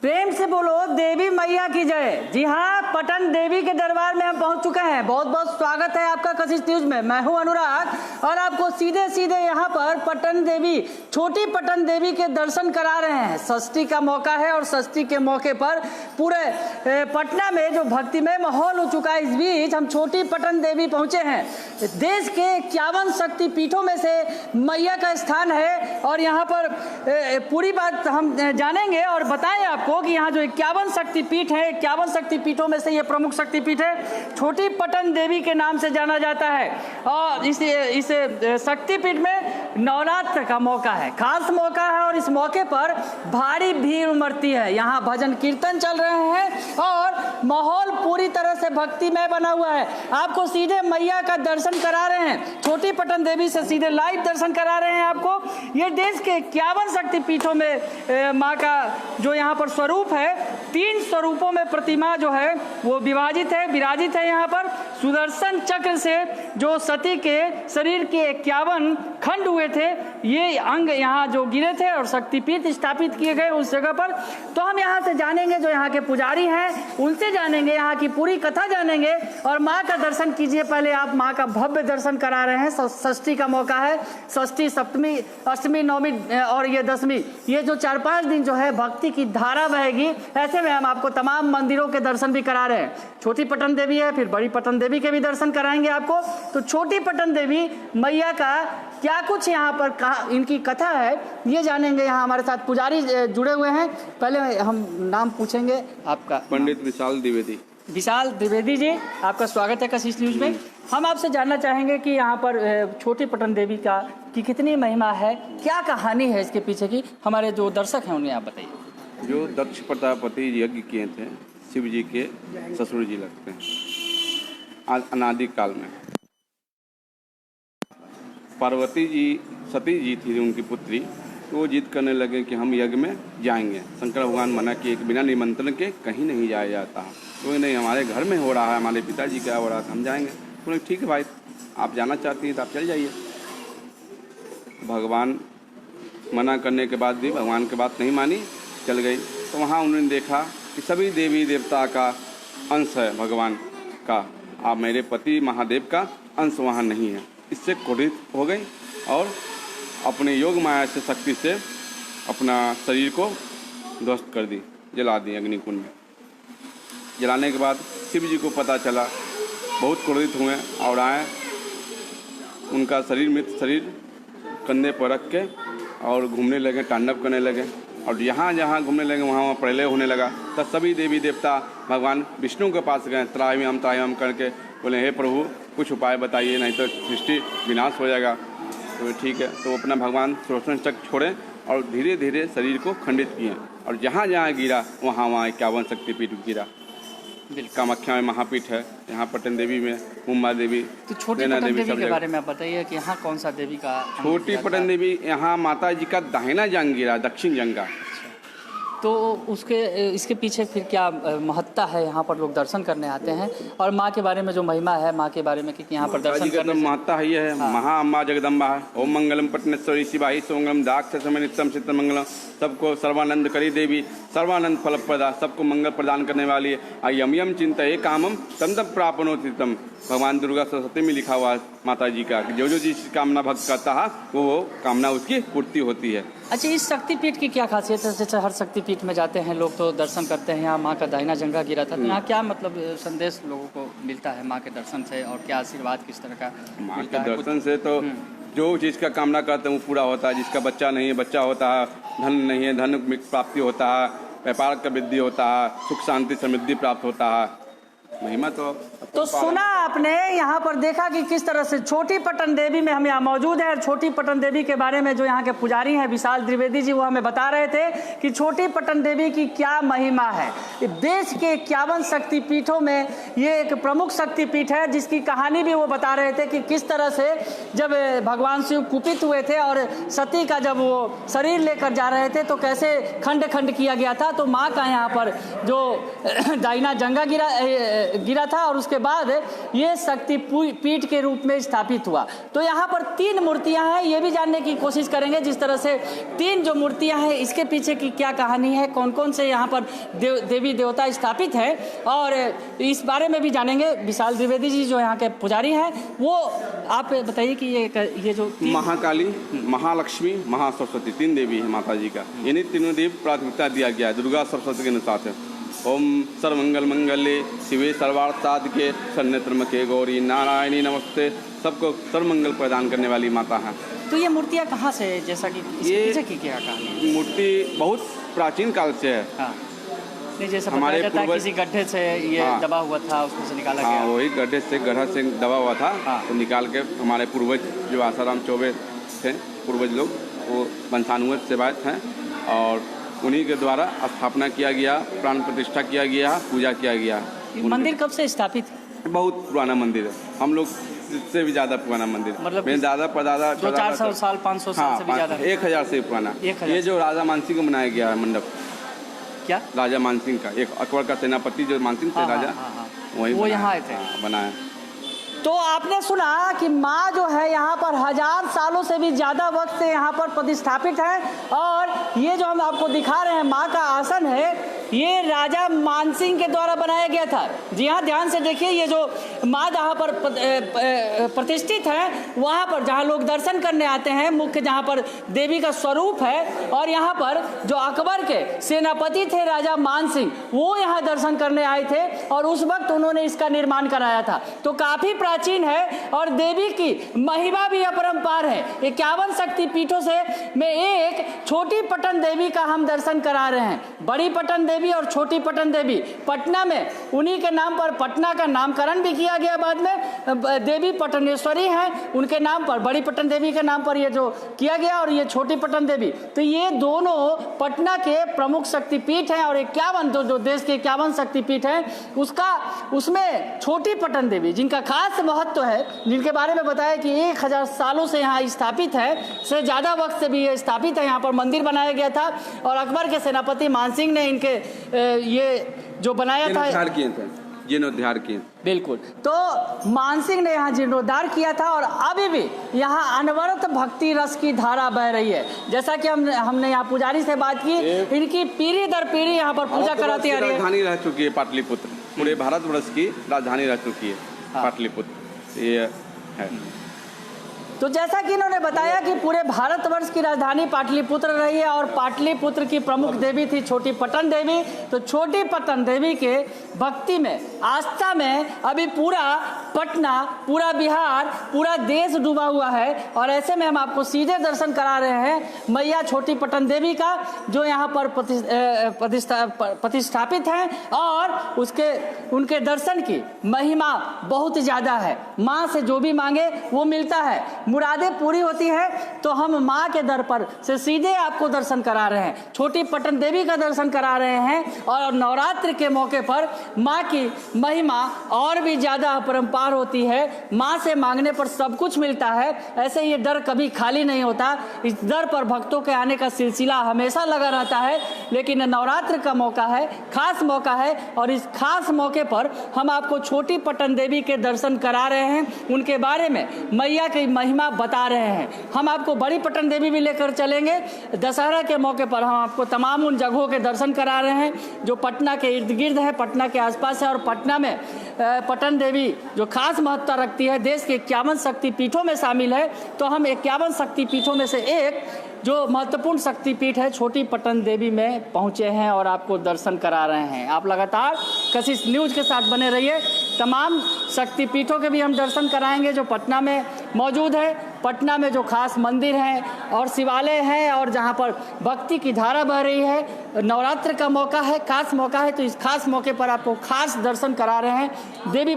प्रेम से बोलो देवी मैया की जय। जी हाँ, पटन देवी के दरबार में हम पहुंच चुके हैं। बहुत बहुत स्वागत है आपका कशिश न्यूज में। मैं हूं अनुराग और आपको सीधे सीधे यहां पर पटन देवी, छोटी पटन देवी के दर्शन करा रहे हैं। षष्ठी का मौका है और षष्ठी के मौके पर पूरे पटना में जो भक्तिमय माहौल हो चुका है, इस बीच हम छोटी पटन देवी पहुंचे हैं। देश के 51 शक्तिपीठों में से मैया का स्थान है और यहाँ पर पूरी बात हम जानेंगे और बताएं आपको कि यहाँ जो 51 शक्तिपीठ है, 51 शक्तिपीठों में से ये प्रमुख शक्तिपीठ है, छोटी पटन देवी के नाम से जाना जाता है। और इस शक्तिपीठ में नवरात्र का मौका है, खास मौका है और इस मौके पर भारी भीड़ उमड़ती है। यहाँ भजन कीर्तन चल रहे हैं और माहौल पूरी तरह से भक्तिमय बना हुआ है। आपको सीधे मैया का दर्शन करा रहे हैं, छोटी पटन देवी से सीधे लाइव दर्शन करा रहे हैं आपको। ये देश के 51 शक्तिपीठों में माँ का जो यहाँ पर स्वरूप है, 3 स्वरूपों में प्रतिमा जो है वो विराजित है। यहाँ पर सुदर्शन चक्र से जो सती के शरीर के 51 खंड हुए थे, ये अंग यहाँ जो गिरे थे और शक्तिपीठ स्थापित किए गए उस जगह पर। तो हम यहाँ से जानेंगे, जो यहाँ के पुजारी हैं उनसे जानेंगे, यहाँ की पूरी कथा जानेंगे और माँ का दर्शन कीजिए। पहले आप माँ का भव्य दर्शन करा रहे हैं। षष्ठी का मौका है, षष्ठी, सप्तमी, अष्टमी, नवमी और ये दशमी, ये जो 4-5 दिन जो है भक्ति की धारा बहेगी। ऐसे में हम आपको तमाम मंदिरों के दर्शन भी करा रहे हैं। छोटी पटन देवी है, फिर बड़ी पटन देवी के भी दर्शन कराएंगे आपको। तो छोटी पटन देवी मैया का क्या कुछ यहाँ पर इनकी कथा है, ये जानेंगे। यहाँ हमारे साथ पुजारी जुड़े हुए हैं। पहले हम नाम पूछेंगे आपका। पंडित विशाल द्विवेदी। विशाल द्विवेदी जी, आपका स्वागत है कशिश न्यूज में। हम आपसे जानना चाहेंगे कि यहाँ पर छोटी पटन देवी की कितनी महिमा है, क्या कहानी है इसके पीछे की, हमारे जो दर्शक हैं उन्हें आप बताइए। जो दक्ष प्रजापति यज्ञ किए थे, शिव जी के ससुर जी लगते हैं, अनादि काल में पार्वती जी, सती जी थी उनकी पुत्री, तो वो जिद करने लगे कि हम यज्ञ में जाएंगे। शंकर भगवान मना किए कि बिना निमंत्रण के कहीं नहीं जाया जाता। तो नहीं, हमारे घर में हो रहा है, हमारे पिताजी क्या हो रहा था, हम जाएंगे। बोले ठीक है भाई, आप जाना चाहती हैं तो आप चल जाइए। भगवान मना करने के बाद भी भगवान की बात नहीं मानी, चल गई। तो वहाँ उन्होंने देखा कि सभी देवी देवता का अंश है भगवान का, आप मेरे पति महादेव का अंश वहाँ नहीं है। इससे क्रोधित हो गई और अपने योग माया से, शक्ति से अपना शरीर को ध्वस्त कर दी, जला दी अग्निकुंड में। जलाने के बाद शिव जी को पता चला, बहुत क्रोधित हुए और आए, उनका शरीर, मृत शरीर कंधे पर रख के और घूमने लगे, तांडव करने लगे। और जहाँ जहाँ घूमने लगे वहाँ प्रलय होने लगा। तब सभी देवी देवता भगवान विष्णु के पास गए, त्राहिमाम करके बोले हे प्रभु कुछ उपाय बताइए, नहीं तो सृष्टि विनाश हो जाएगा। तो ठीक है, तो अपना भगवान सुदर्शन चक्र छोड़े और धीरे धीरे शरीर को खंडित किए और जहाँ जहाँ गिरा वहाँ 51 शक्तिपीठ गिरा। कामाख्या में महापीठ है, यहाँ पटन देवी में उमा देवी, तो छोटी पटन देवी के बारे में आप बताइए कि यहाँ कौन सा देवी का। छोटी पटन देवी, यहाँ माता जी का दाहिना जंग गिरा, दक्षिण जंग का। तो इसके पीछे फिर क्या महत्ता है, यहाँ पर लोग दर्शन करने आते हैं और माँ के बारे में जो महिमा है, माँ के बारे में कि यहाँ पर दर्शन करने से महत्ता ही है। हाँ। महा अम्मा जगदम्बा है। ओम मंगलम पटनेश्वरी शिवाही सोमंगलम दाक्ष समय नित्यम चित्त मंगलम, सबको सर्वानंद करी देवी, सर्वानंद फल प्रदा, सबको मंगल प्रदान करने वाली है। यम यम चिंता ये कामम तम तम प्रापनोति तम। भगवान दुर्गा सरस्वती में लिखा हुआ है माता जी का, जो जो जिस कामना भक्त करता है वो कामना उसकी पूर्ति होती है। अच्छा, इस शक्तिपीठ की क्या खासियत है? जैसे हर शक्तिपीठ में जाते हैं लोग तो दर्शन करते हैं, यहाँ माँ का दाहिना जंगा गिरा था, तो यहाँ क्या मतलब संदेश लोगों को मिलता है माँ के दर्शन से और क्या आशीर्वाद किस तरह का माँ के दर्शन से? तो जो चीज़ का कामना करते हैं वो पूरा होता है। जिसका बच्चा नहीं है बच्चा होता है, धन नहीं है धन प्राप्ति होता है, व्यापार का वृद्धि होता है, सुख शांति समृद्धि प्राप्त होता है। महिमा तो सुना आपने, यहाँ पर देखा कि किस तरह से छोटी पटन देवी में हम यहाँ मौजूद हैं। छोटी पटन देवी के बारे में जो यहाँ के पुजारी हैं विशाल द्विवेदी जी, वो हमें बता रहे थे कि छोटी पटन देवी की क्या महिमा है। देश के 51 शक्तिपीठों में ये एक प्रमुख शक्तिपीठ है, जिसकी कहानी भी वो बता रहे थे कि किस तरह से जब भगवान शिव कुपित हुए थे और सती का जब वो शरीर लेकर जा रहे थे तो कैसे खंड खंड किया गया था। तो माँ का यहाँ पर जो दाहिना जंगा गिरा, गिरा था और उसके बाद ये शक्ति पीठ के रूप में स्थापित हुआ। तो यहाँ पर 3 मूर्तियाँ हैं, ये भी जानने की कोशिश करेंगे जिस तरह से 3 जो मूर्तियाँ हैं इसके पीछे की क्या कहानी है, कौन कौन से यहाँ पर देवी देवता स्थापित हैं, और इस बारे में भी जानेंगे। विशाल द्विवेदी जी जो यहाँ के पुजारी हैं, वो आप बताइए कि ये जो महाकाली, महालक्ष्मी, महासरस्वती 3 देवी है माता जी का। इन्हीं तीनों देवी प्राथमिकता दिया गया है दुर्गा सरस्वती के अनुसार है। ओम सर्वमंगल मंगल्ये शिवे सर्वार्थ साधके शरण्यत्र्यंबके गौरी नारायणी नमस्ते। सबको सर्वमंगल प्रदान करने वाली माता है। तो ये मूर्तियाँ कहाँ से है, जैसा कि ये पीछे की क्या कहानी है? मूर्ति बहुत प्राचीन काल से है। हाँ, नहीं जैसे हमारे बताया जाता है किसी गड्ढे से ये हाँ, दबा हुआ था, उसमें से निकाला हाँ, गया। वही गड्ढे से गड्ढा से दबा हुआ था। हाँ। तो निकाल के हमारे पूर्वज जो आसाराम चौबे थे पूर्वज लोग, वो पंचानुवत सेवायत हैं और उन्हीं के द्वारा स्थापना किया गया, प्राण प्रतिष्ठा किया गया, पूजा किया गया। मंदिर कब से स्थापित है? बहुत पुराना मंदिर है, हम लोग इससे भी ज़्यादा पुराना मंदिर। मतलब मेरे दादा परदादा 200-400 साल 500 साल से भी ज़्यादा है। 1000 से पुराना। 1000 ये जो राजा मानसिंह को बनाया गया है मंडप, क्या राजा मानसिंह का, एक अकबर का सेनापति जो मानसिंह थे राजा, वही वो यहाँ आए थे। बनाया। तो आपने सुना कि माँ जो है यहाँ पर 1000 सालों से भी ज़्यादा वक्त से यहाँ पर प्रतिष्ठापित है, और ये जो हम आपको दिखा रहे हैं माँ का आसन है, ये राजा मानसिंह के द्वारा बनाया गया था। जी हाँ, ध्यान से देखिए, ये जो माँ जहाँ पर प्रतिष्ठित है, वहाँ पर जहाँ लोग दर्शन करने आते हैं, मुख्य जहाँ पर देवी का स्वरूप है, और यहाँ पर जो अकबर के सेनापति थे राजा मानसिंह, वो यहाँ दर्शन करने आए थे और उस वक्त उन्होंने इसका निर्माण कराया था। तो काफ़ी प्राचीन है और देवी की महिमा भी अपरंपार है। 51 शक्ति पीठों से में एक छोटी पटन देवी का हम दर्शन करा रहे हैं। बड़ी पटन देवी और छोटी पटन देवी पटना में, उन्हीं के नाम पर पटना का नामकरण भी किया गया बाद में। देवी पटनेश्वरी हैं, उनके नाम पर, बड़ी पटन देवी के नाम पर ये जो किया गया, और ये छोटी पटन देवी। तो ये दोनों पटना के प्रमुख शक्तिपीठ हैं, और 51 जो देश के 51 शक्तिपीठ हैं उसमें छोटी पटन देवी जिनका खास महत्व है, जिनके बारे में बताया कि 1000 सालों से यहाँ स्थापित है, से ज़्यादा वक्त से भी ये स्थापित है। यहाँ पर मंदिर बनाया गया था और अकबर के सेनापति मानसिंह ने इनके ये जो बनाया था, जीर्णोद्धार किए। बिल्कुल। तो मानसिंह ने यहाँ जीर्णोद्धार किया था, और अभी भी यहाँ अनवरत भक्ति रस की धारा बह रही है। जैसा कि हमने यहाँ पुजारी से बात की, इनकी पीढ़ी दर पीढ़ी यहाँ पर पूजा कराती आ रही है। राजधानी रह चुकी है पाटलिपुत्र, पूरे भारतवर्ष की राजधानी रह चुकी है पाटलिपुत्र, ये है। तो जैसा कि इन्होंने बताया कि पूरे भारतवर्ष की राजधानी पाटलिपुत्र रही है, और पाटलिपुत्र की प्रमुख देवी थी छोटी पटन देवी। तो छोटी पटन देवी के भक्ति में, आस्था में अभी पूरा पटना, पूरा बिहार, पूरा देश डूबा हुआ है। और ऐसे में हम आपको सीधे दर्शन करा रहे हैं मैया छोटी पटन देवी का, जो यहाँ पर प्रतिष्ठापित हैं, और उनके दर्शन की महिमा बहुत ज़्यादा है। माँ से जो भी मांगे वो मिलता है, मुरादें पूरी होती है। तो हम माँ के दर पर से सीधे आपको दर्शन करा रहे हैं, छोटी पटन देवी का दर्शन करा रहे हैं। और नवरात्रि के मौके पर माँ की महिमा और भी ज़्यादा अपरंपार होती है। माँ से मांगने पर सब कुछ मिलता है। ऐसे ये दर कभी खाली नहीं होता, इस दर पर भक्तों के आने का सिलसिला हमेशा लगा रहता है। लेकिन नवरात्रि का मौका है, खास मौका है, और इस खास मौके पर हम आपको छोटी पटन देवी के दर्शन करा रहे हैं, उनके बारे में मैया की महिमा बता रहे हैं। हम आपको बड़ी पटन देवी भी लेकर चलेंगे। दशहरा के मौके पर हम आपको तमाम उन जगहों के दर्शन करा रहे हैं जो पटना के इर्द गिर्द है, पटना के आसपास है। और पटना में पटन देवी जो खास महत्ता रखती है, देश के 51 शक्तिपीठों में शामिल है। तो हम 51 शक्तिपीठों में से एक जो महत्वपूर्ण शक्तिपीठ है छोटी पटन देवी में पहुंचे हैं और आपको दर्शन करा रहे हैं। आप लगातार कशिश न्यूज़ के साथ बने रहिए। तमाम शक्तिपीठों के भी हम दर्शन कराएंगे जो पटना में मौजूद है। पटना में जो खास मंदिर हैं और शिवालय हैं, और जहां पर भक्ति की धारा बह रही है। नवरात्र का मौका है, खास मौका है, तो इस खास मौके पर आपको खास दर्शन करा रहे हैं देवी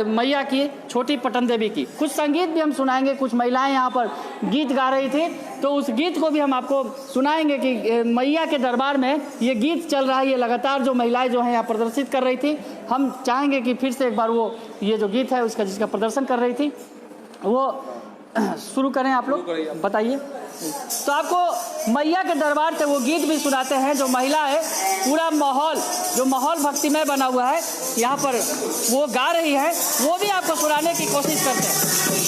मैया की, छोटी पटन देवी की। कुछ संगीत भी हम सुनाएंगे, कुछ महिलाएं यहाँ पर गीत गा रही थी, तो उस गीत को भी हम आपको सुनाएंगे कि मैया के दरबार में ये गीत चल रहा है। ये लगातार जो महिलाएं जो हैं यहाँ प्रदर्शित कर रही थी, हम चाहेंगे कि फिर से एक बार वो ये जो गीत है उसका जिसका प्रदर्शन कर रही थी वो शुरू करें। आप लोग बताइए। तो आपको मैया के दरबार से वो गीत भी सुनाते हैं जो महिला है, पूरा माहौल भक्तिमय बना हुआ है, यहाँ पर वो गा रही है, वो भी आपको सुनाने की कोशिश करते हैं।